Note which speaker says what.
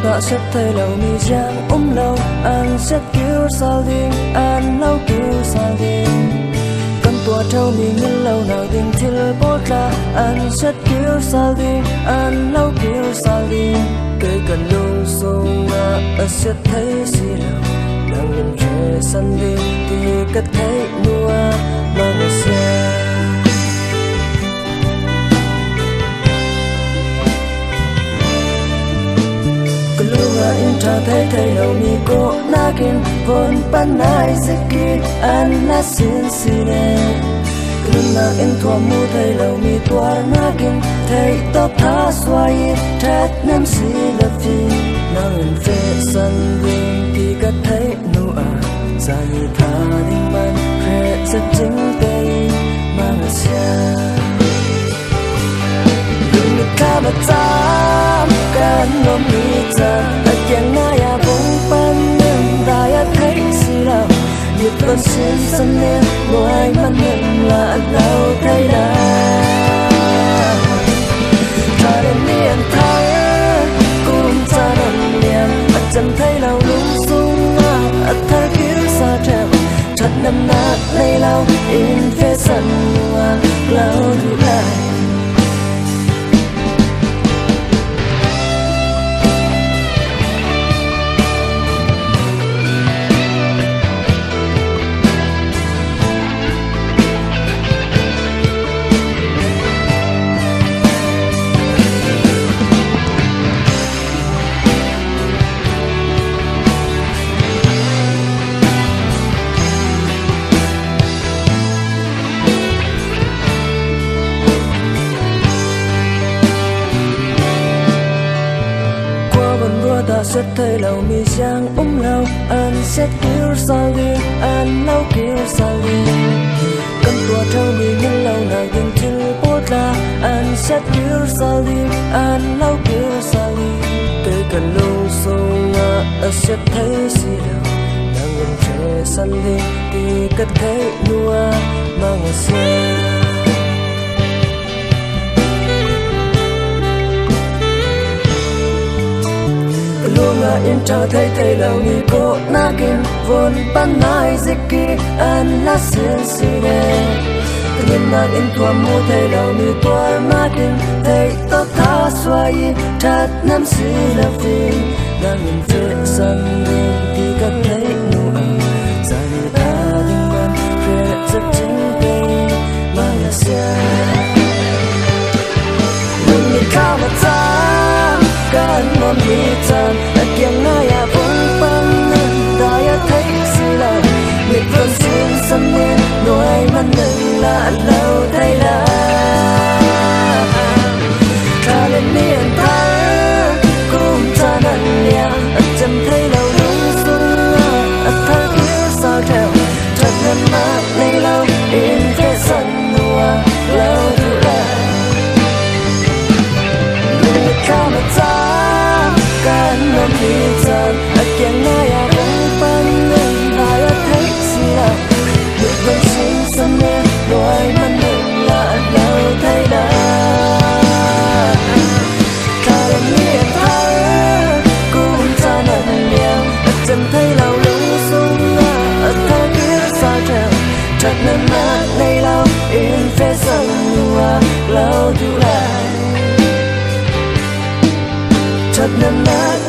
Speaker 1: đã xếp thay lâu mi giang lâu anh xếp kiểu sao đi anh lâu kiểu sao đi cầm tua trâu mi ngân lâu nào tình thiêu bốt là anh xếp kiểu sao đi anh lâu kiểu sao đi cây cần lung sung anh xếp thấy gì đâu đang nhìn trẻ sân đi thì cất thấy nua mang xe Intra thấy lâu mi cô nakin vốn pan nai zikit an na sin sine Kuna in thua mu thấy lâu mi tua nakin thấy top tha xoay thét nem si la phi nang phê san ding thì cất thấy nu za như tha ding man khre rất chính tây mang xa đừng được ca bát tam can nom mi cha yang ngaya bông pan nên đã thấy gì đâu nhiệt con xin sân nên ngoài mắt nhận là đâu thấy đã ta đến miền thái cũng ta đầm liền chẳng thấy đâu lung sung thar kiểu xa treo thật nằm nát đây lâu in phía sân Lo Duh Lai ta sẽ thấy lâu mi giang lâu anh sẽ kiểu sao đi anh lâu kiểu sao đi cầm tua trâu mi ngân lâu nào dừng chân bốt là anh sẽ kiểu sao đi anh lâu kiểu sao đi cây cần lung sung anh sẽ thấy gì đâu đang ngần trẻ sân đi thì cất thấy nua mang xe Intra thấy lâu mi cô nakin vốn pan nai zikit an na sin sine Từng na in thua mu thấy lâu mi tua nakin thấy tốt tha xoay thắt nam si la phi đang nhìn phía sân đi thì cất thấy nu za như ta đừng quan phía rất chính tây mang là xe đừng đi cao mà ta kan mon mi tan yang ngaya bông pan nên đã thấy gì là nguyệt vân xuyên sân nên nỗi mắt nâng là lâu thấy là ta lên miền thái cũng ta nặng nhẹ chẳng thấy lâu lung sung thar kiểu sao treo thật nên mát này lâu in phía sân nua Lo Duh Lai người cao mà ta kan nom mi tan yang ngaya bông pan nên đã thấy gì là nguyệt vân xuyên sân nên nỗi mắt nâng là lâu thấy đã ta lên miền thái cũng ta nặng nhẹ chẳng thấy lâu lung sung thar kiểu sao treo thật nên mát này lâu in phía sân Lo Duh Lai thật nên mát